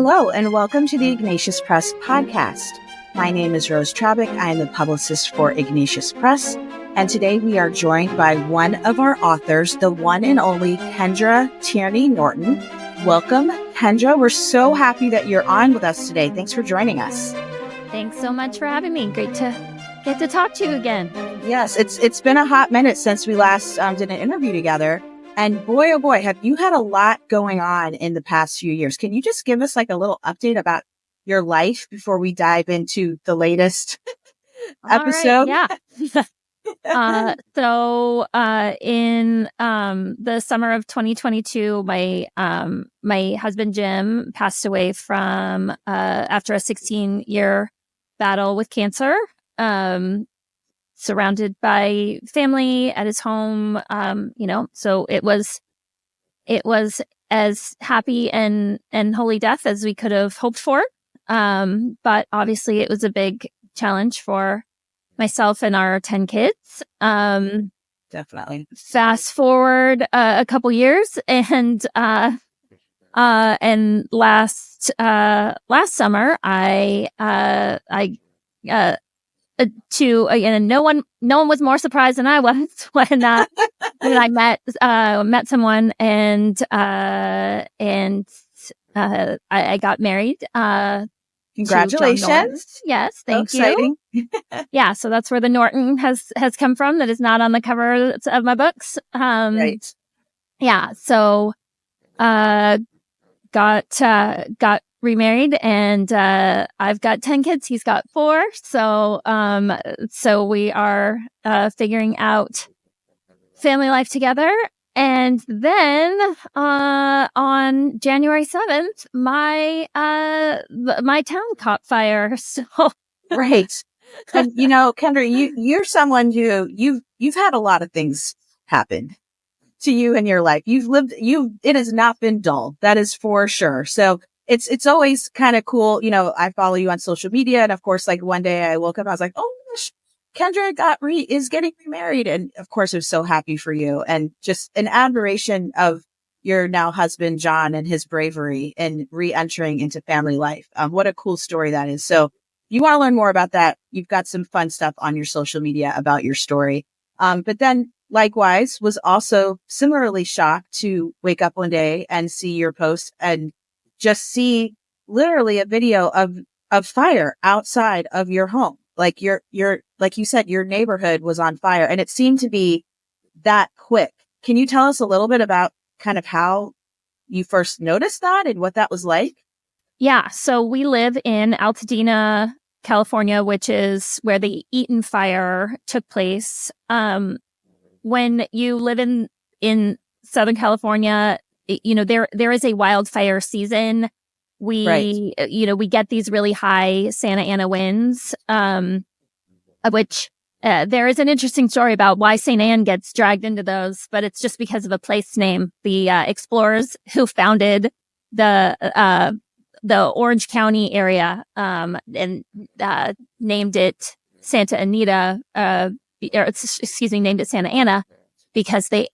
Hello, and welcome to the Ignatius Press podcast. My name is Rose Trabbic. I am the publicist for Ignatius Press, and today we are joined by one of our authors, the one and only Kendra Tierney Norton. Welcome, Kendra. We're so happy that you're on with us today. Thanks for joining us. Thanks so much for having me. Great to get to talk to you again. Yes, it's been a hot minute since we last did an interview together. And boy, oh boy, have you had a lot going on in the past few years. Can you just give us like a little update about your life before we dive into the latest episode? Right, yeah. In the summer of 2022, my husband Jim passed away from after a 16-year battle with cancer. Surrounded by family at his home, so it was as happy and holy death as we could have hoped for. But obviously it was a big challenge for myself and our 10 kids. Definitely. Fast forward a couple years and last summer no one was more surprised than I was when I met someone and I got married. Congratulations! Yes, thank you. Yeah, so that's where the Norton has come from. That is not on the cover of my books. Right. Yeah. So, got remarried, and I've got 10 kids. He's got 4. So we are figuring out family life together. And then on January 7th, my town caught fire. So right. And Kendra, you're someone who you've had a lot of things happen to you in your life. It has not been dull. That is for sure. So it's always kind of cool. I follow you on social media. And of course, like one day I woke up, I was like, oh gosh, Kendra is getting remarried. And of course, I was so happy for you and just an admiration of your now husband, John, and his bravery in re-entering into family life. What a cool story that is. So you want to learn more about that. You've got some fun stuff on your social media about your story. But then likewise was also similarly shocked to wake up one day and see your post and just see literally a video of fire outside of your home. Like like you said, your neighborhood was on fire and it seemed to be that quick. Can you tell us a little bit about kind of how you first noticed that and what that was like? Yeah. So we live in Altadena, California, which is where the Eaton fire took place. When you live in Southern California, there is a wildfire season. We get these really high Santa Ana winds, which there is an interesting story about why St. Anne gets dragged into those, but it's just because of a place name. The explorers who founded the Orange County area and named it Santa Anita, named it Santa Ana because they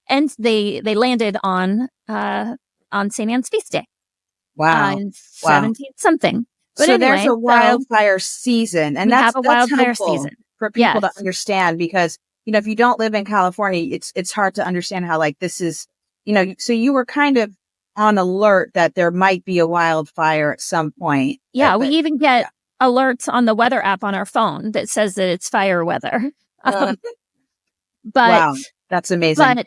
landed on St. Anne's feast day. Wow. In 17 something. But so anyway, there's a wildfire season, and that's wildfire season for people to understand because if you don't live in California, it's hard to understand how like this is. So you were kind of on alert that there might be a wildfire at some point. Yeah, we even get alerts on the weather app on our phone that says that it's fire weather. But wow, that's amazing. But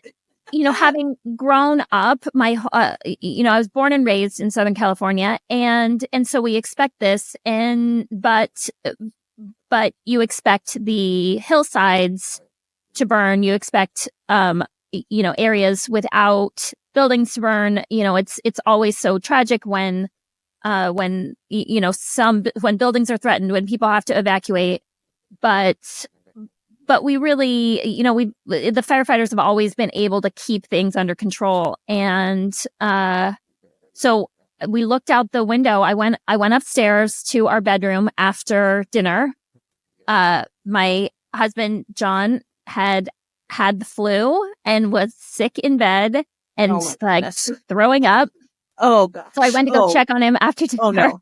having grown up, I was born and raised in Southern California, and so we expect this, but you expect the hillsides to burn. You expect areas without buildings to burn. It's always so tragic when buildings are threatened, when people have to evacuate, but we really, the firefighters have always been able to keep things under control. And so we looked out the window. I went upstairs to our bedroom after dinner. My husband, John, had the flu and was sick in bed and throwing up. Oh gosh. So I went to go check on him after dinner. Oh no.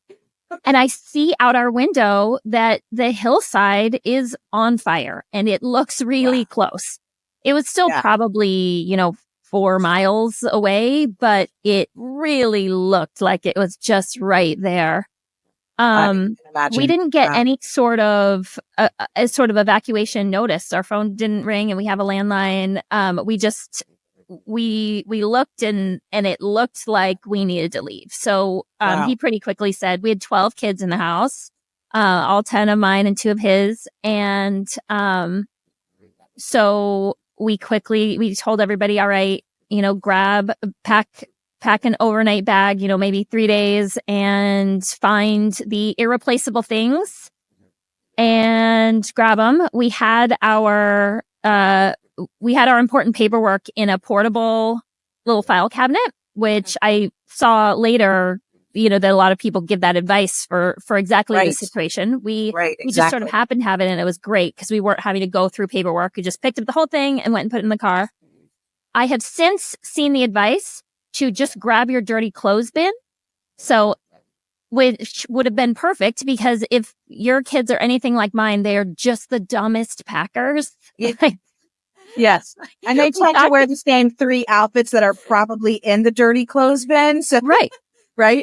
And I see out our window that the hillside is on fire and it looks really close. It was still probably, 4 miles away, but it really looked like it was just right there. I can imagine. We didn't get any sort of evacuation notice. Our phone didn't ring and we have a landline. We looked and it looked like we needed to leave. So he pretty quickly said we had 12 kids in the house, all 10 of mine and 2 of his. And so we told everybody, all right, pack an overnight bag, maybe 3 days, and find the irreplaceable things and grab them. We had our important paperwork in a portable little file cabinet, which I saw later, that a lot of people give that advice for exactly this situation. We just sort of happened to have it, and it was great because we weren't having to go through paperwork. We just picked up the whole thing and went and put it in the car. I have since seen the advice to just grab your dirty clothes bin. So, which would have been perfect because if your kids are anything like mine, they are just the dumbest packers. Yes. And they tend to wear the same 3 outfits that are probably in the dirty clothes bin. So, right.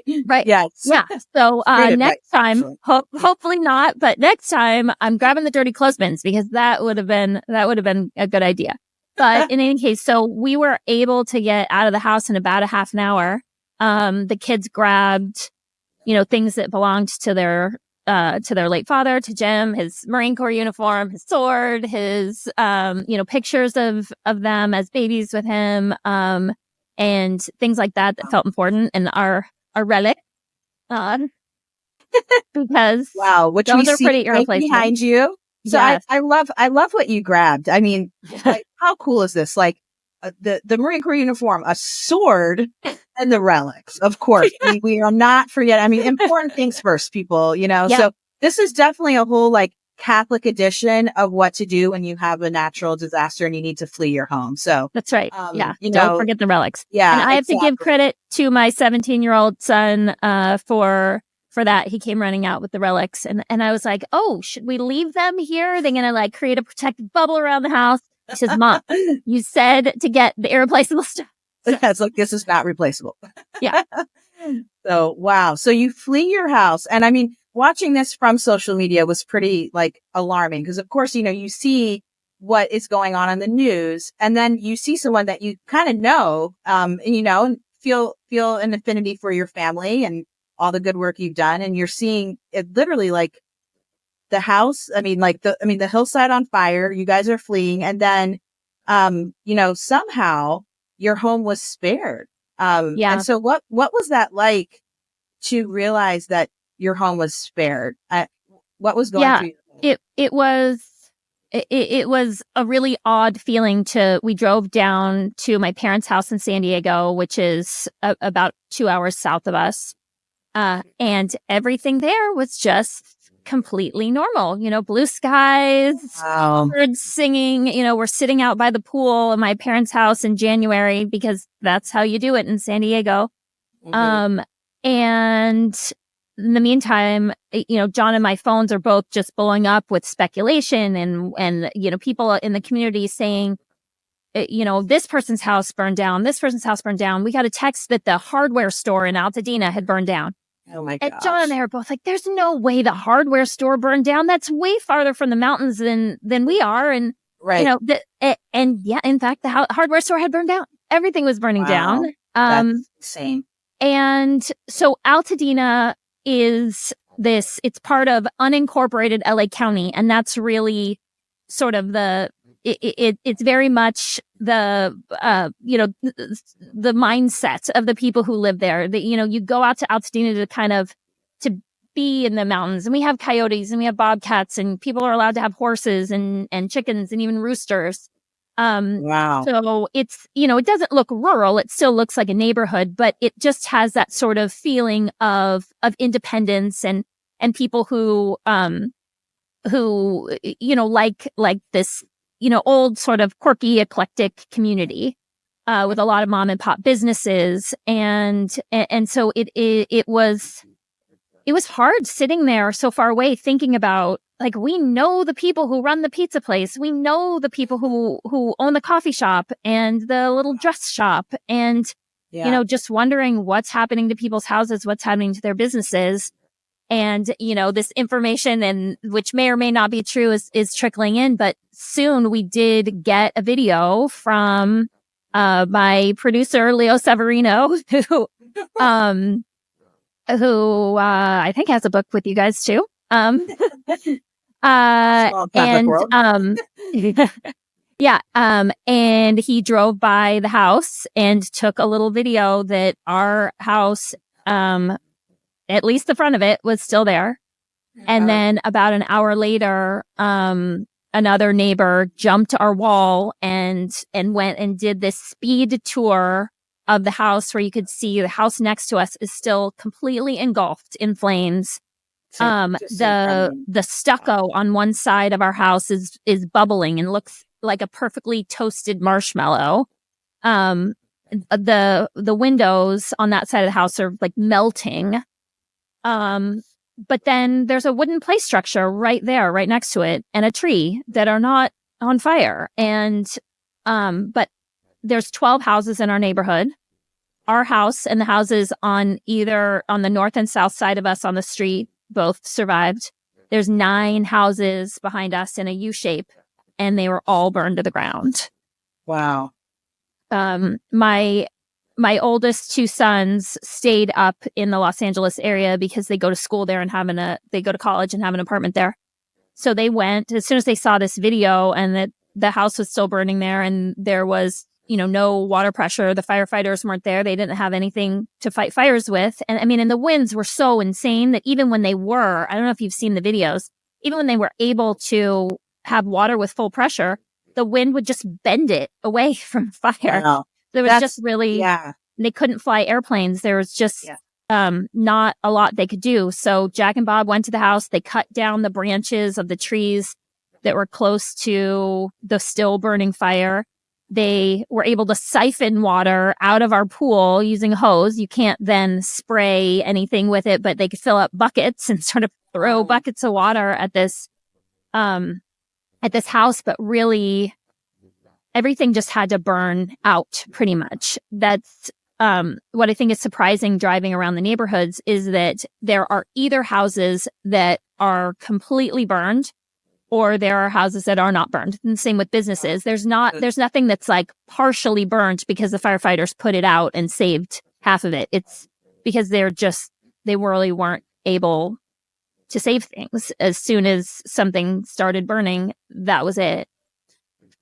Yes. Yeah. So, next time, hopefully not, but next time I'm grabbing the dirty clothes bins because that would have been a good idea. But in any case, so we were able to get out of the house in about a half an hour. The kids grabbed, things that belonged to their late father, to Jim, his Marine Corps uniform, his sword, his, pictures of them as babies with him, and things like that felt important, and our relic, because which those we are see pretty irreplaceable behind you. So yes. I love what you grabbed. I mean, like, how cool is this? Like the Marine Corps uniform, a sword, and the relics. Of course, we are not forgetting. I mean, important things first, people. So this is definitely a whole like Catholic edition of what to do when you have a natural disaster and you need to flee your home. So that's right. Don't forget the relics. Yeah, and I have to give credit to my 17-year-old son for that. He came running out with the relics, and I was like, oh, should we leave them here? Are they going to like create a protective bubble around the house? He says, Mom, you said to get the irreplaceable stuff. So, it's like, this is not replaceable. Yeah. So, wow. So you flee your house. And I mean, watching this from social media was pretty like alarming because of course, you see what is going on in the news, and then you see someone that you kind of know, and feel an affinity for your family and all the good work you've done. And you're seeing it literally like the house. The hillside on fire, you guys are fleeing. And then, somehow your home was spared. And so what was that like to realize that your home was spared? What was going through your mind? It was a really odd feeling we drove down to my parents' house in San Diego, which is about 2 hours south of us. And everything there was just completely normal, blue skies, birds singing, we're sitting out by the pool in my parents' house in January because that's how you do it in San Diego. Mm-hmm. And in the meantime, John and my phones are both just blowing up with speculation and people in the community saying, this person's house burned down. This person's house burned down. We got a text that the hardware store in Altadena had burned down. Oh my God. And John and I are both like, there's no way the hardware store burned down. That's way farther from the mountains than we are. And, right. In fact, the hardware store had burned down. Everything was burning down. That's insane. And so Altadena is it's part of unincorporated LA County. And that's really sort of it's very much the mindset of the people who live there. That, you go out to Altadena to be in the mountains, and we have coyotes and we have bobcats, and people are allowed to have horses and chickens and even roosters. Wow. So it's, it doesn't look rural. It still looks like a neighborhood, but it just has that sort of feeling of independence and people who like this, old sort of quirky, eclectic community. with a lot of mom and pop businesses. And so it was hard sitting there so far away thinking about, like, we know the people who run the pizza place. We know the people who own the coffee shop and the little dress shop. And, just wondering what's happening to people's houses, what's happening to their businesses. And, this information, and which may or may not be true, is trickling in. But soon we did get a video from my producer, Leo Severino, who I think has a book with you guys too. And and he drove by the house and took a little video that our house, at least the front of it, was still there. And then about an hour later, another neighbor jumped our wall and went and did this speed tour of the house, where you could see the house next to us is still completely engulfed in flames. The stucco on one side of our house is bubbling and looks like a perfectly toasted marshmallow. The windows on that side of the house are like melting. But then there's a wooden play structure right there, right next to it, and a tree that are not on fire. And, but there's 12 houses in our neighborhood. Our house and the houses on the north and south side of us on the street both survived. There's 9 houses behind us in a U shape, and they were all burned to the ground. Wow. My oldest 2 sons stayed up in the Los Angeles area because they go to school there and they go to college and have an apartment there. So they went as soon as they saw this video, and that the house was still burning there, and there was, no water pressure. The firefighters weren't there. They didn't have anything to fight fires with. And and the winds were so insane that even when they were, I don't know if you've seen the videos, even when they were able to have water with full pressure, the wind would just bend it away from fire. Wow. There was just really, they couldn't fly airplanes. There was just not a lot they could do. So Jack and Bob went to the house. They cut down the branches of the trees that were close to the still burning fire. They were able to siphon water out of our pool using a hose. You can't then spray anything with it, but they could fill up buckets and sort of throw buckets of water at this house. But really, everything just had to burn out pretty much. That's what I think is surprising driving around the neighborhoods, is that there are either houses that are completely burned, or there are houses that are not burned. And the same with businesses. There's nothing that's like partially burned because the firefighters put it out and saved half of it. It's because they really weren't able to save things. As soon as something started burning, that was it.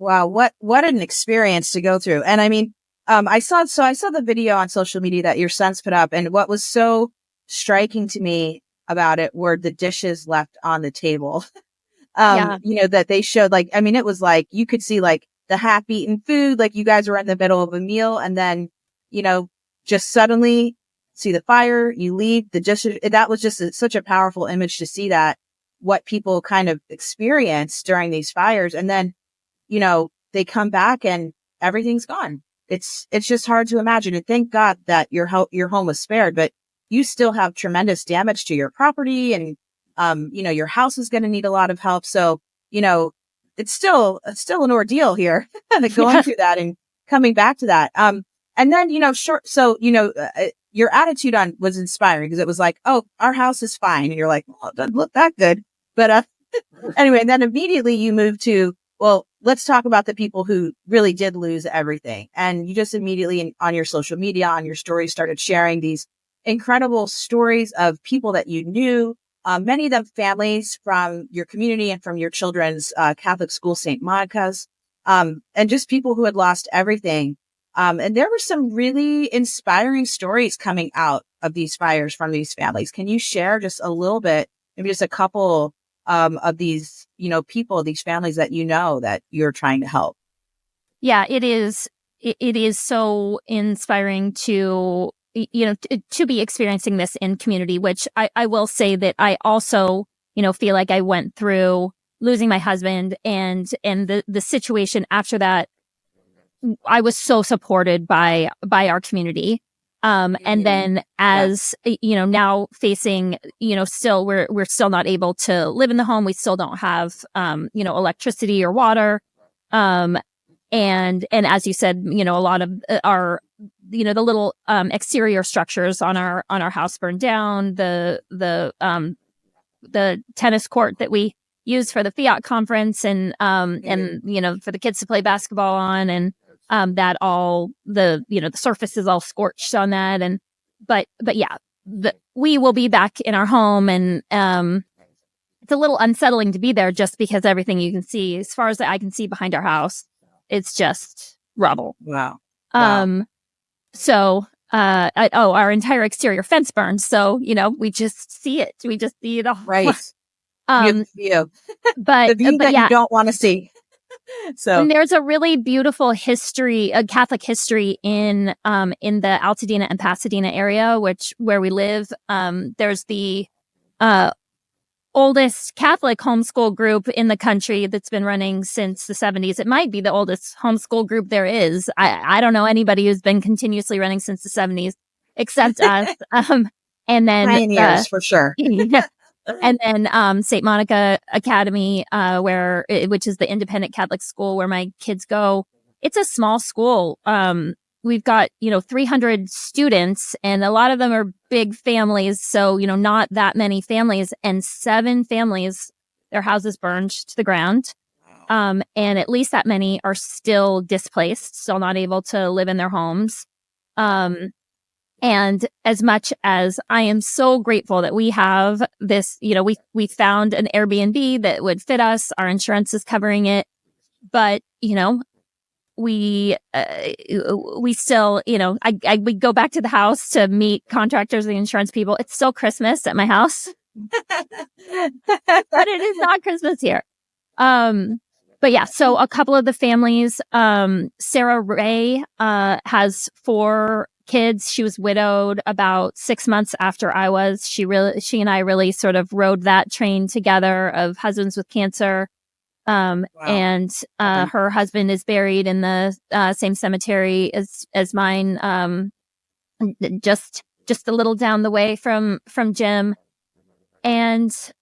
Wow, what an experience to go through. And I saw the video on social media that your sons put up, and what was so striking to me about it were the dishes left on the table. That they showed, it was like you could see like the half-eaten food, like you guys were in the middle of a meal, and then, just suddenly see the fire, you leave the dishes. That was just such a powerful image to see that, what people kind of experience during these fires. And then, they come back and everything's gone. It's just hard to imagine. And thank God that your home was spared, but you still have tremendous damage to your property, and your house is going to need a lot of help. So, it's still an ordeal here going through that and coming back to that. And then, your attitude was inspiring, because it was like, oh, our house is fine. And you're like, well, it doesn't look that good. But, anyway, and then immediately you move to, well, let's talk about the people who really did lose everything. And you just immediately on your social media, on your stories, started sharing these incredible stories of people that you knew, many of them families from your community and from your children's Catholic school, St. Monica's, and just people who had lost everything. And there were some really inspiring stories coming out of these fires from these families. Can you share just a little bit, maybe just a couple of these, people, these families that that you're trying to help? Yeah, it is. It is so inspiring to be experiencing this in community, which I will say that I also, feel like I went through losing my husband, and the situation after that I was so supported by our community. And then as, now facing, still, we're still not able to live in the home. We still don't have, electricity or water. And as you said, a lot of our, the little, exterior structures on our house burned down. The tennis court that we used for the Fiat conference and for the kids to play basketball on, and that all the surface is all scorched on that. And but yeah, we will be back in our home, and it's a little unsettling to be there just because everything you can see, as far as the eye can see behind our house, it's just rubble. Wow. So our entire exterior fence burned, so we just see it. We just see it all. Right. View. But the view that you don't want to see. So, and there's a really beautiful history, a Catholic history in the Altadena and Pasadena area, where we live. There's the oldest Catholic homeschool group in the country that's been running since the 70s. It might be the oldest homeschool group there is. I don't know anybody who's been continuously running since the 70s except us. And then pioneers for sure. And then St. Monica Academy, which is the independent Catholic school where my kids go. It's a small school. We've got 300 students, and a lot of them are big families. So not that many families, and 7 families, their houses burned to the ground. And at least that many are still displaced, still not able to live in their homes. And as much as I am so grateful that we have this, we found an Airbnb that would fit us. Our insurance is covering it. But, we still, we go back to the house to meet contractors and insurance people. It's still Christmas at my house, but it is not Christmas here. But yeah, so a couple of the families, Sarah Ray, has 4 kids. She was widowed about 6 months after I was. She and I really sort of rode that train together of husbands with cancer. Wow. And her husband is buried in the same cemetery as mine, just a little down the way from Jim. And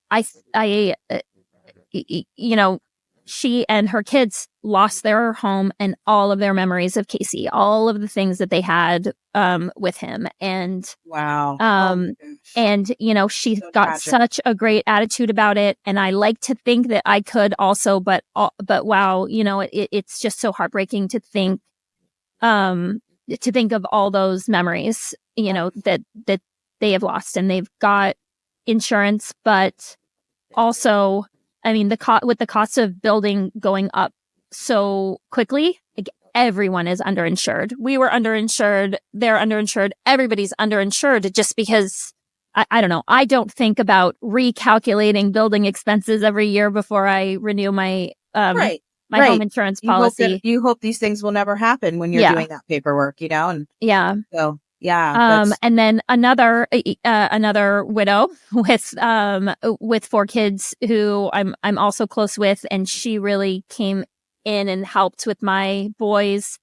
she and her kids lost their home and all of their memories of Casey, all of the things that they had with him. And wow. And she's so got tragic. Such a great attitude about it, and I like to think that I could also, but wow, it's just so heartbreaking to think of all those memories, that they have lost, and they've got insurance, but also, I mean, with the cost of building going up so quickly, like, everyone is underinsured. We were underinsured. They're underinsured. Everybody's underinsured just because, I don't know. I don't think about recalculating building expenses every year before I renew my home insurance policy. You hope these things will never happen when you're doing that paperwork, and yeah. So yeah. And then another widow with 4 kids who I'm also close with, and she really came in and helped with my boys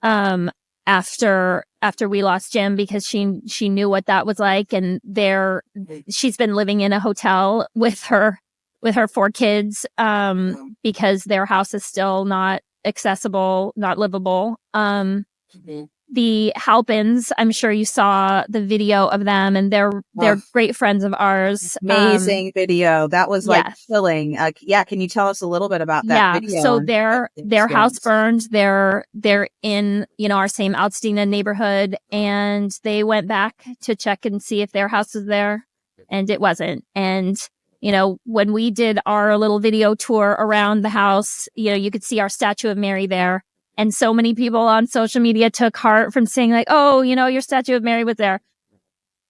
after we lost Jim, because she knew what that was like, and she's been living in a hotel with her 4 kids because their house is still not accessible, not livable. The Halpins, I'm sure you saw the video of them, and they're great friends of ours. Amazing video. That was chilling. Can you tell us a little bit about that video? So their house burned. They're in, our same Altadena neighborhood, and they went back to check and see if their house was there, and it wasn't. And, when we did our little video tour around the house, you could see our statue of Mary there. And so many people on social media took heart from saying, like, oh, your statue of Mary was there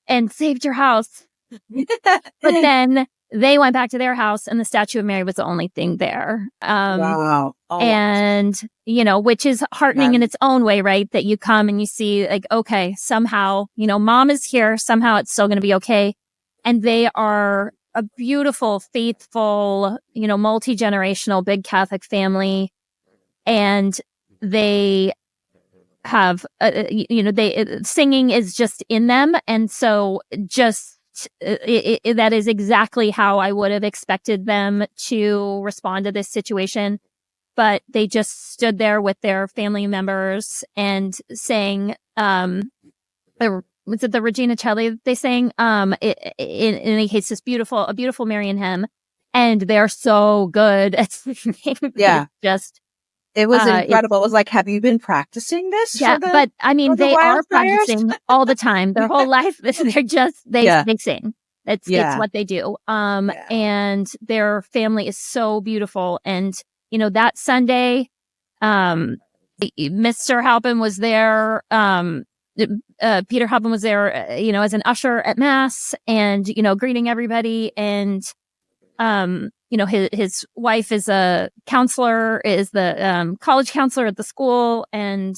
and saved your house. But then they went back to their house, and the statue of Mary was the only thing there. Wow. Oh. And, which is heartening in its own way, right? That you come and you see, like, okay, somehow, mom is here. Somehow it's still going to be okay. And they are a beautiful, faithful, multi-generational big Catholic family. And they have, singing is just in them. And so just that is exactly how I would have expected them to respond to this situation. But they just stood there with their family members and sang, was it the Regina Celli they sang? And it's this a beautiful Marian hymn. And they're so good at singing. Yeah. It was incredible. It was like, have you been practicing this? Yeah, but I mean, they are practicing all the time. Their whole life, they sing. It's what they do. And their family is so beautiful. And, that Sunday, Mr. Halpin was there. Peter Halpin was there, as an usher at Mass and, greeting everybody. And, his wife is a counselor, is the college counselor at the school. And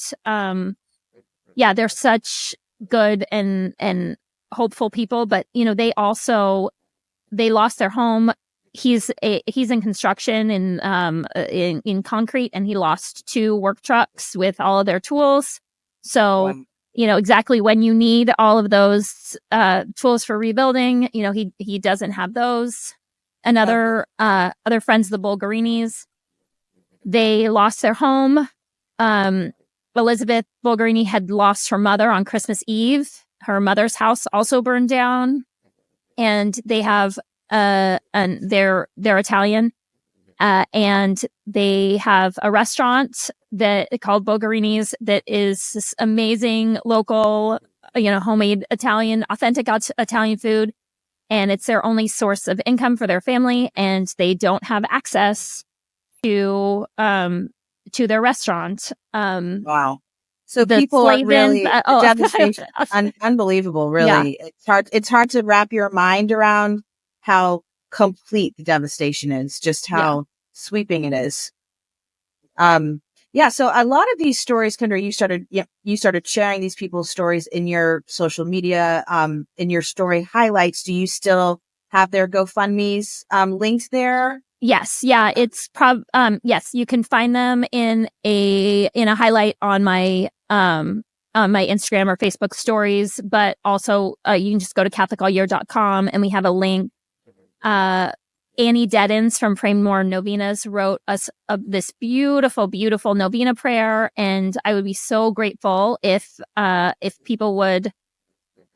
they're such good and hopeful people. But, they lost their home. He's in construction in concrete, and he lost 2 work trucks with all of their tools. So, exactly when you need all of those tools for rebuilding, he doesn't have those. Other friends, the Bulgarinis, they lost their home. Elizabeth Bulgarini had lost her mother on Christmas Eve. Her mother's house also burned down, and they have they're Italian, and they have a restaurant called Bulgarini's that is this amazing local, homemade Italian, authentic Italian food. And it's their only source of income for their family, and they don't have access to their restaurant. Wow. So people are really, devastation, unbelievable, really. Yeah. It's hard to wrap your mind around how complete the devastation is, just how sweeping it is. So a lot of these stories, Kendra, you started sharing these people's stories in your social media, in your story highlights. Do you still have their GoFundMe's linked there? Yes. Yeah. It's yes, you can find them in a highlight on my Instagram or Facebook stories, but also you can just go to catholicallyear.com and we have a link. Annie Deddens from Pray More Novenas wrote us this beautiful, beautiful novena prayer. And I would be so grateful if people would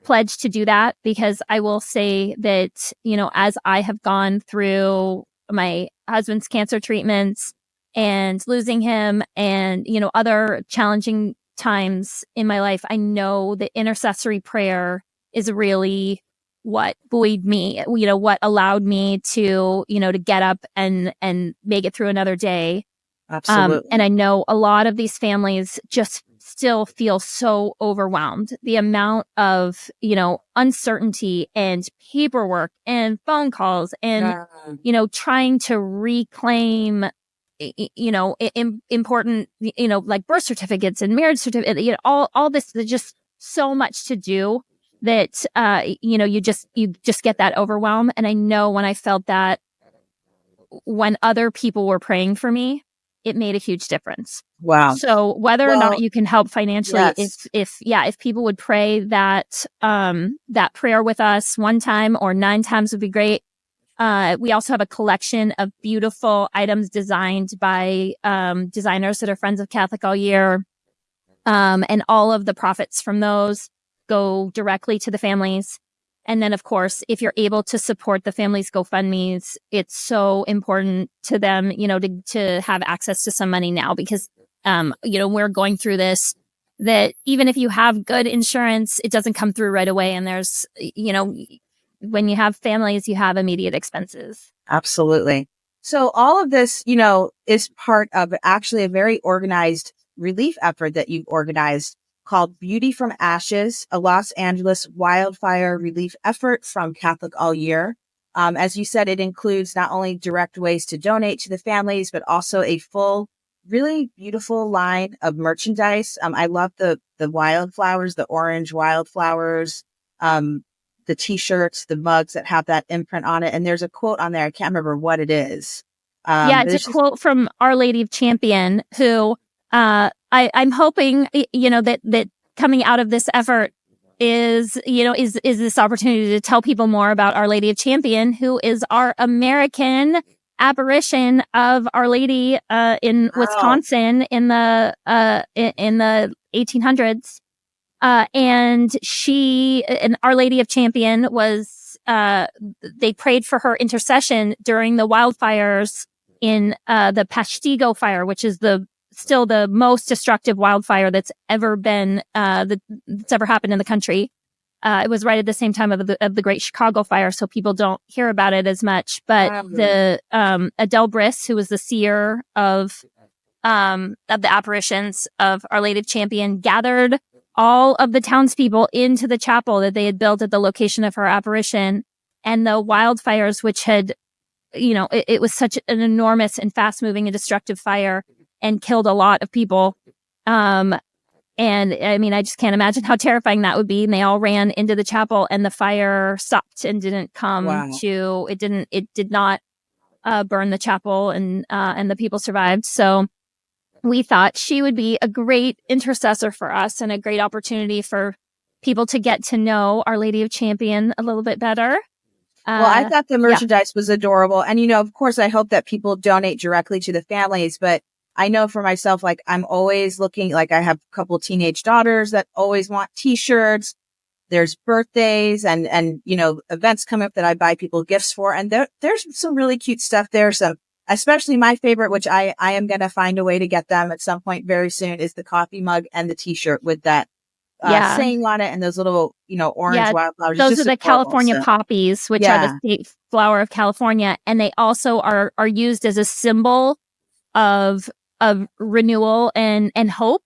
pledge to do that, because I will say that, as I have gone through my husband's cancer treatments and losing him and, other challenging times in my life, I know that intercessory prayer is really what buoyed me, what allowed me to, to get up and make it through another day. Absolutely. And I know a lot of these families just still feel so overwhelmed. The amount of, uncertainty and paperwork and phone calls and, trying to reclaim, important, like birth certificates and marriage certificates, all this, there's just so much to do that, you just get that overwhelm. And I know when I felt that when other people were praying for me, it made a huge difference. Wow. So whether or not you can help financially, if people would pray that prayer with us 1 time or 9 times would be great. We also have a collection of beautiful items designed by designers that are friends of Catholic All Year. And all of the profits from those go directly to the families. And then, of course, if you're able to support the families' GoFundMe's, it's so important to them, to have access to some money now, because, we're going through this, that even if you have good insurance, it doesn't come through right away. And there's, when you have families, you have immediate expenses. Absolutely. So all of this, is part of actually a very organized relief effort that you've organized called Beauty from Ashes, a Los Angeles wildfire relief effort from Catholic All Year. As you said, it includes not only direct ways to donate to the families, but also a full, really beautiful line of merchandise. I love the wildflowers, the orange wildflowers, the t-shirts, the mugs that have that imprint on it. And there's a quote on there. I can't remember what it is. It's a quote from Our Lady of Champion, who I'm hoping, that coming out of this effort is this opportunity to tell people more about Our Lady of Champion, who is our American apparition of Our Lady in Wisconsin in the 1800s. And Our Lady of Champion was, they prayed for her intercession during the wildfires in the Peshtigo fire, which is still the most destructive wildfire that's ever been, that's ever happened in the country. It was right at the same time of the Great Chicago Fire, so people don't hear about it as much. But Adele Briss, who was the seer of the apparitions of Our Lady of Champion, gathered all of the townspeople into the chapel that they had built at the location of her apparition. And the wildfires, which had, it was such an enormous and fast-moving and destructive fire and killed a lot of people. And I mean, I just can't imagine how terrifying that would be. And they all ran into the chapel, and the fire stopped and didn't come it did not burn the chapel, and the people survived. So we thought she would be a great intercessor for us and a great opportunity for people to get to know Our Lady of Champion a little bit better. Well, I thought the merchandise was adorable. And, of course, I hope that people donate directly to the families. But I know for myself, like, I'm always looking, like, I have a couple of teenage daughters that always want T-shirts. There's birthdays and events come up that I buy people gifts for. And there's some really cute stuff there. So especially my favorite, which I am going to find a way to get them at some point very soon, is the coffee mug and the T-shirt with that saying on it and those little, orange wildflowers. Those are the California poppies, which are the state flower of California. And they also are used as a symbol of renewal and hope,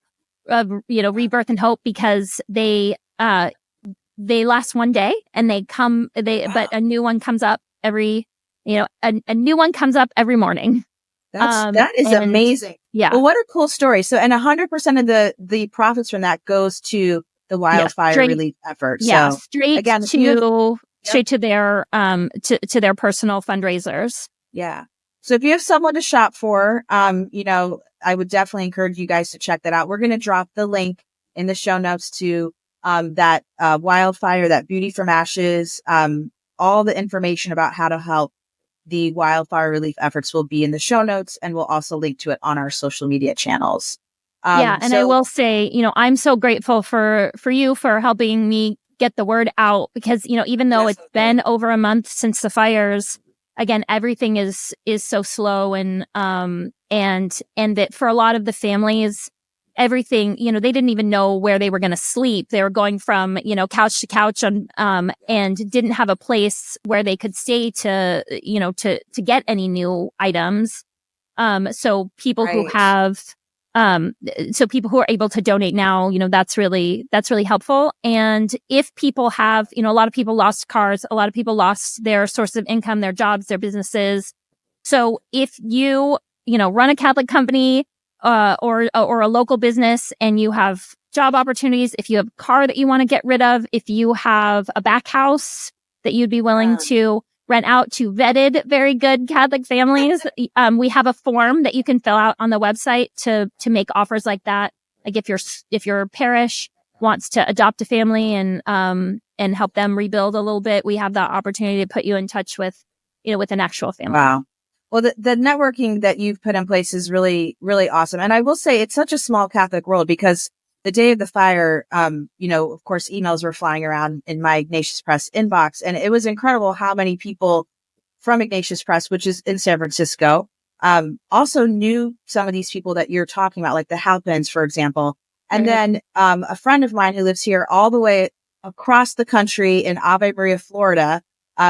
of, rebirth and hope, because they last one day and but a new one comes up every morning. That is amazing. Yeah. Well, what a cool story. So, and 100% of the profits from that goes to the wildfire relief effort. Yeah. So straight to their personal fundraisers. Yeah. So if you have someone to shop for, I would definitely encourage you guys to check that out. We're going to drop the link in the show notes to that wildfire, that Beauty from Ashes. All the information about how to help the wildfire relief efforts will be in the show notes, and we'll also link to it on our social media channels. I will say, I'm so grateful for you for helping me get the word out, because, even though it's been over a month since the fires, again, everything is so slow, and that for a lot of the families, everything, they didn't even know where they were going to sleep. They were going from, couch to couch and didn't have a place where they could stay to get any new items. So people who have, people who are able to donate now, that's really helpful. And if people have, a lot of people lost cars, a lot of people lost their source of income, their jobs, their businesses. So if you, run a Catholic company, or a local business, and you have job opportunities, if you have a car that you want to get rid of, if you have a back house that you'd be willing to rent out to vetted, very good Catholic families, we have a form that you can fill out on the website to make offers like that. Like if your parish wants to adopt a family and help them rebuild a little bit, we have the opportunity to put you in touch with an actual family. Wow. Well, the networking that you've put in place is really, really awesome. And I will say it's such a small Catholic world, because the day of the fire, of course, emails were flying around in my Ignatius Press inbox. And it was incredible how many people from Ignatius Press, which is in San Francisco, also knew some of these people that you're talking about, like the Halpins, for example. And then a friend of mine who lives here all the way across the country in Ave Maria, Florida,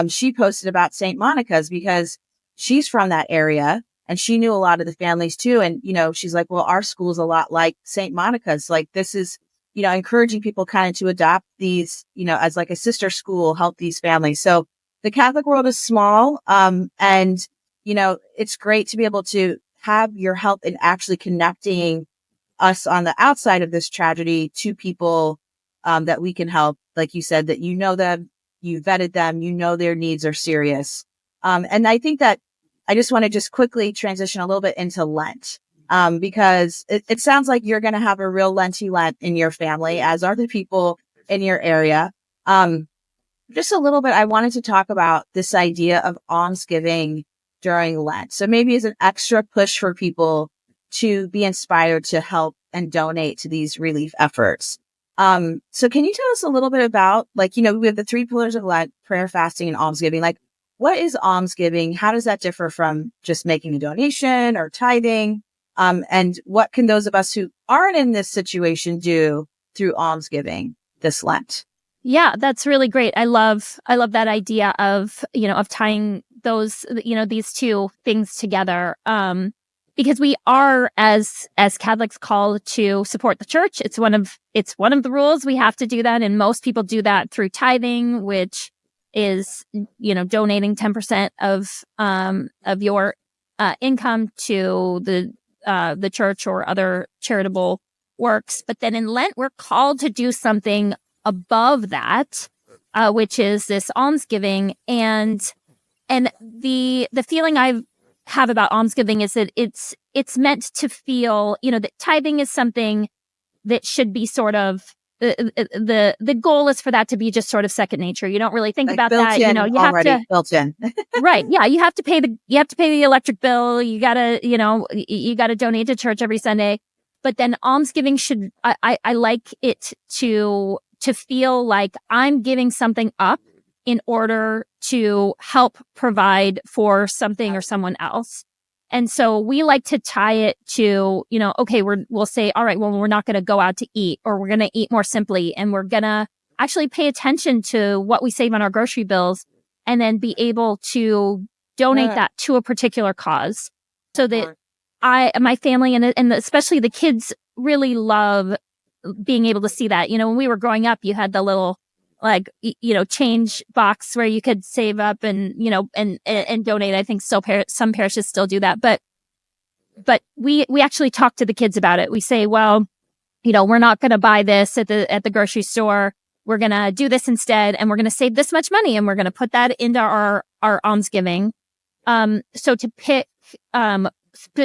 she posted about St. Monica's, because she's from that area and she knew a lot of the families too. And, she's like, well, our school's a lot like St. Monica's. Like, this is, encouraging people kind of to adopt these, as like a sister school, help these families. So the Catholic world is small. And, it's great to be able to have your help in actually connecting us on the outside of this tragedy to people, that we can help. Like you said, that them, you vetted them, their needs are serious. And I think that I just want to quickly transition a little bit into Lent. because it sounds like you're going to have a real Lenten Lent in your family, as are the people in your area. Just a little bit, I wanted to talk about this idea of almsgiving during Lent. So maybe as an extra push for people to be inspired to help and donate to these relief efforts. So can you tell us a little bit about, like, we have the 3 pillars of Lent: prayer, fasting, and almsgiving. Like, what is almsgiving? How does that differ from just making a donation or tithing? And what can those of us who aren't in this situation do through almsgiving this Lent? Yeah, that's really great. I love that idea of, of tying those, these two things together. Because we are, as Catholics, called to support the church. It's one of the rules. We have to do that. And most people do that through tithing, which is, donating 10% of your income to the church or other charitable works. But then in Lent, we're called to do something above that, which is this almsgiving. And the feeling I have about almsgiving is that it's meant to feel, that tithing is something that should be sort of the goal is for that to be just sort of second nature. You don't really think like about that. You have to built in. Right. Yeah. You have to pay the electric bill. You gotta, you gotta donate to church every Sunday. But then almsgiving should, I like it to feel like I'm giving something up in order to help provide for something or someone else. And so we like to tie it to, okay, we'll say, all right, well, we're not going to go out to eat, or we're going to eat more simply, and we're going to actually pay attention to what we save on our grocery bills, and then be able to donate that to a particular cause, so that my family and especially the kids really love being able to see that. When we were growing up, you had the little, change box where you could save up and donate. I think some parishes still do that, but we actually talk to the kids about it. We say, well, we're not going to buy this at the grocery store. We're going to do this instead, and we're going to save this much money, and we're going to put that into our almsgiving. So to pick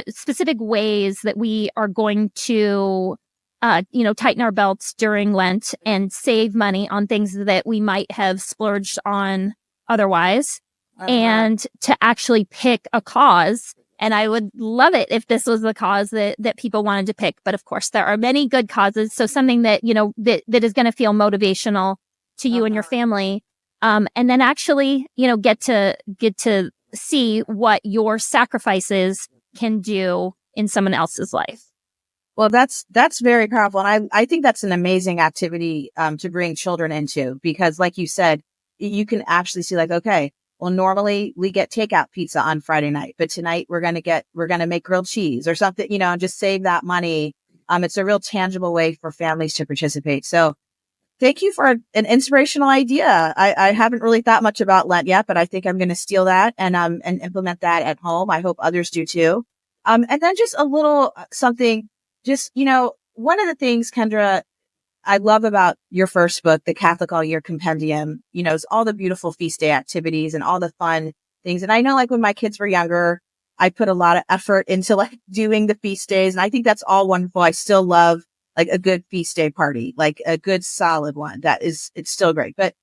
specific ways that we are going to tighten our belts during Lent and save money on things that we might have splurged on otherwise, and to actually pick a cause. And I would love it if this was the cause that people wanted to pick. But of course, there are many good causes. So something that, that is going to feel motivational to you and your family. And then actually, get to see what your sacrifices can do in someone else's life. Well, that's very powerful. And I think that's an amazing activity to bring children into, because like you said, you can actually see, like, okay, well, normally we get takeout pizza on Friday night, but tonight we're going to make grilled cheese or something, and just save that money. It's a real tangible way for families to participate. So thank you for an inspirational idea. I haven't really thought much about Lent yet, but I think I'm going to steal that and implement that at home. I hope others do too. And then just a little something. Just, one of the things, Kendra, I love about your first book, The Catholic All Year Compendium, is all the beautiful feast day activities and all the fun things. And I know, like, when my kids were younger, I put a lot of effort into, like, doing the feast days. And I think that's all wonderful. I still love, like, a good feast day party, like a good solid one. It's still great. But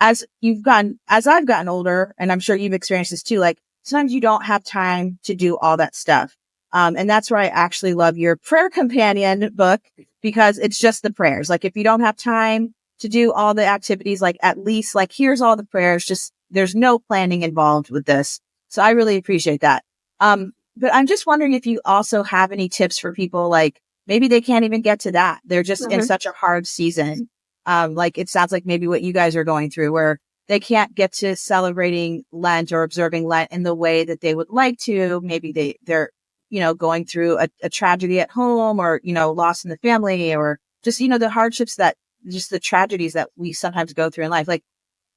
as I've gotten older, and I'm sure you've experienced this too, like, sometimes you don't have time to do all that stuff. And that's where I actually love your prayer companion book, because it's just the prayers. Like, if you don't have time to do all the activities, like, at least, like, here's all the prayers, just there's no planning involved with this. So I really appreciate that. But I'm just wondering if you also have any tips for people, like, maybe they can't even get to that. They're just in such a hard season. Like, it sounds like maybe what you guys are going through, where they can't get to celebrating Lent or observing Lent in the way that they would like to. Maybe they're going through a tragedy at home, or, loss in the family, or just, the hardships just the tragedies that we sometimes go through in life. Like,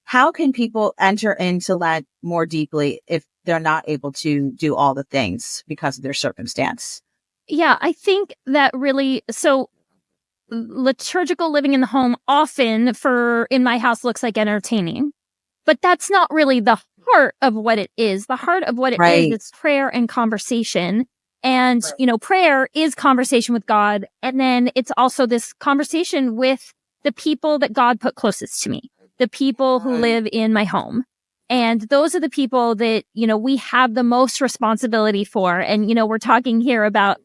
how can people enter into Lent more deeply if they're not able to do all the things because of their circumstance? Yeah, I think that really, so liturgical living in the home often in my house looks like entertaining, but that's not really the heart of what it is. The heart of what it is prayer and conversation. And, prayer is conversation with God. And then it's also this conversation with the people that God put closest to me, the people who live in my home. And those are the people that, we have the most responsibility for. And, we're talking here about,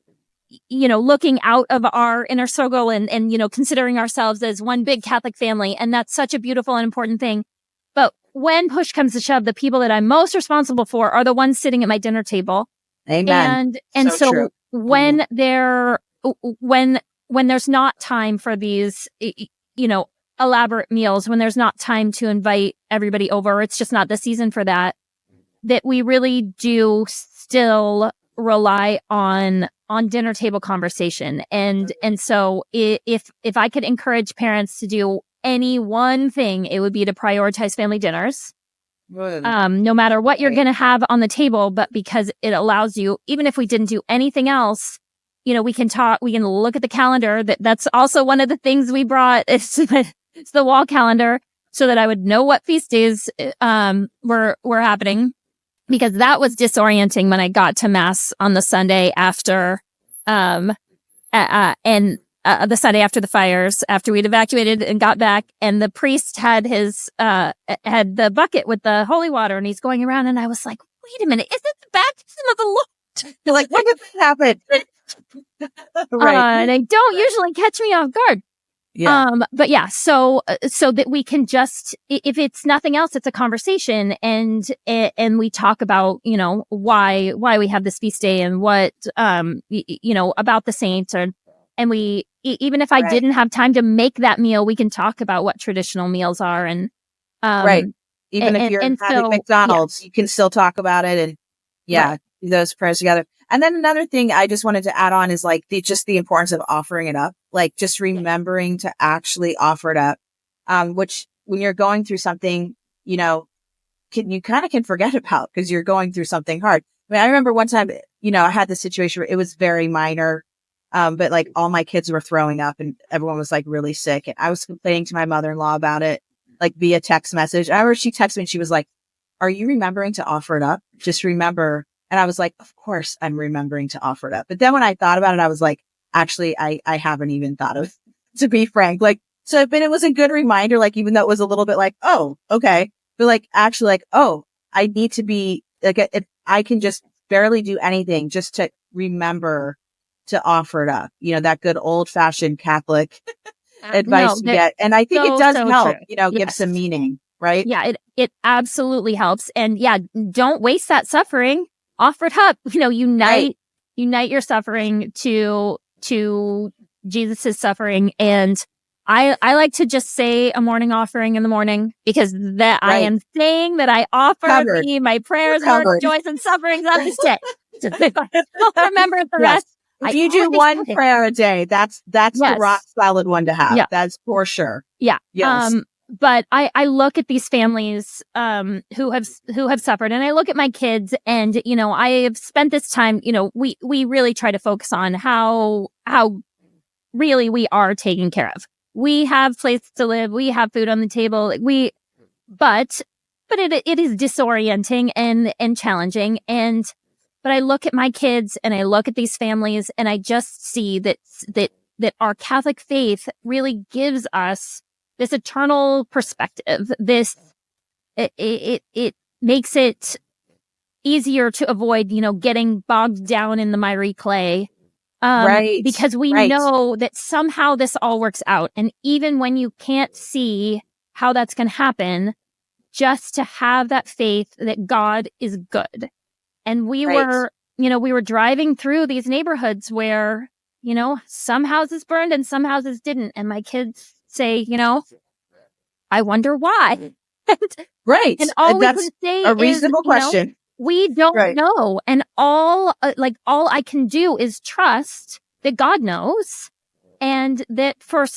looking out of our inner circle and, considering ourselves as one big Catholic family. And that's such a beautiful and important thing. But when push comes to shove, the people that I'm most responsible for are the ones sitting at my dinner table. Amen. And so true. when when there's not time for these, elaborate meals, when there's not time to invite everybody over, it's just not the season for that we really do still rely on dinner table conversation. And so if I could encourage parents to do any one thing, it would be to prioritize family dinners. No matter what you're going to have on the table, but because it allows you, even if we didn't do anything else, we can look at the calendar. That's also one of the things we brought. It's the wall calendar so that I would know what feast days, were happening, because that was disorienting when I got to mass on the Sunday after, the Sunday after the fires, after we'd evacuated and got back, and the priest had had the bucket with the holy water, and he's going around, and I was like, wait a minute, is it the baptism of the Lord? You're like, when did that happen? Right. And they don't usually catch me off guard. Yeah. But yeah, so that we can just, if it's nothing else, it's a conversation, and we talk about, why we have this feast day, and what, about the saint, and we, even if I didn't have time to make that meal, we can talk about what traditional meals are. And, even if you're having McDonald's, you can still talk about it, and do those prayers together. And then another thing I just wanted to add on is like just the importance of offering it up, like just remembering to actually offer it up, which when you're going through something, you can forget about because you're going through something hard. I mean, I remember one time, I had this situation where it was very minor, but like all my kids were throwing up and everyone was like really sick. And I was complaining to my mother-in-law about it, like via text message. I remember she texted me and she was like, "Are you remembering to offer it up? Just remember." And I was like, of course I'm remembering to offer it up. But then when I thought about it, I was like, actually, I haven't even thought of, to be frank. Like, so, but it was a good reminder, like, even though it was a little bit like, oh, okay. But like, actually like, oh, I need to be like, if I can just barely do anything just to remember to offer it up, that good old fashioned Catholic advice you get. And I think it does help, give some meaning, right? Yeah, it absolutely helps. And yeah, don't waste that suffering. Offer it up, unite your suffering to Jesus's suffering. And I like to just say a morning offering in the morning, because that I am saying that I offer thee my prayers, Lord, joys and sufferings of this day. I'll remember the rest. If you do one prayer a day, that's the rock solid one to have. Yeah. That's for sure. Yeah. Yes. But I look at these families who have suffered, and I look at my kids, and I have spent this time, we really try to focus on how really we are taken care of. We have places to live, we have food on the table, but it is disorienting and challenging. But I look at my kids and I look at these families, and I just see that our Catholic faith really gives us this eternal perspective. It makes it easier to avoid, getting bogged down in the miry clay. Because we know that somehow this all works out. And even when you can't see how that's going to happen, just to have that faith that God is good. And we were driving through these neighborhoods where, some houses burned and some houses didn't. And my kids say, I wonder why. And all that's we can say a reasonable question. We don't know. And all I can do is trust that God knows, and that for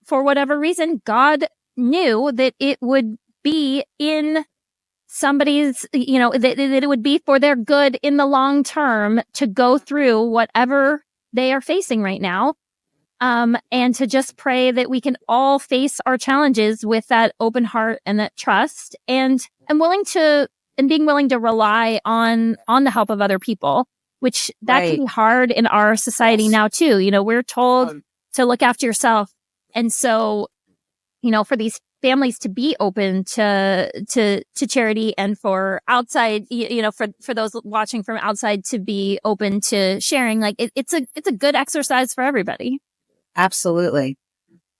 whatever reason, God knew that it would be in somebody's, that it would be for their good in the long term to go through whatever they are facing right now. And to just pray that we can all face our challenges with that open heart and that trust, and being willing to rely on the help of other people. which that can be hard in our society now too. You know, we're told to look after yourself. And so, you know, for these families to be open to charity, and for outside, you know, for those watching from outside to be open to sharing, like it's a good exercise for everybody. Absolutely.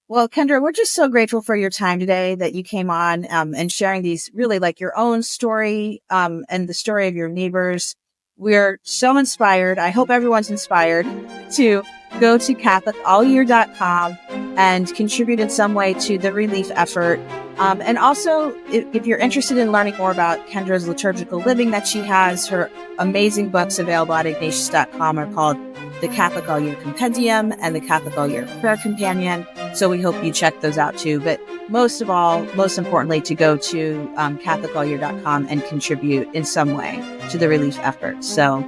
Well, Kendra, we're just so grateful for your time today, that you came on and sharing these really like your own story and the story of your neighbors. We're so inspired. I hope everyone's inspired to go to CatholicAllYear.com and contribute in some way to the relief effort. And also, if you're interested in learning more about Kendra's liturgical living that she has, her amazing books available at Ignatius.com are called The Catholic All Year Compendium and The Catholic All Year Prayer Companion. So we hope you check those out too. But most of all, most importantly, to go to CatholicAllYear.com and contribute in some way to the relief effort. So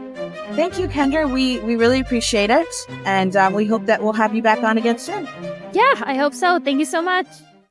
thank you, Kendra. We really appreciate it. And we hope that we'll have you back on again soon. Yeah, I hope so. Thank you so much.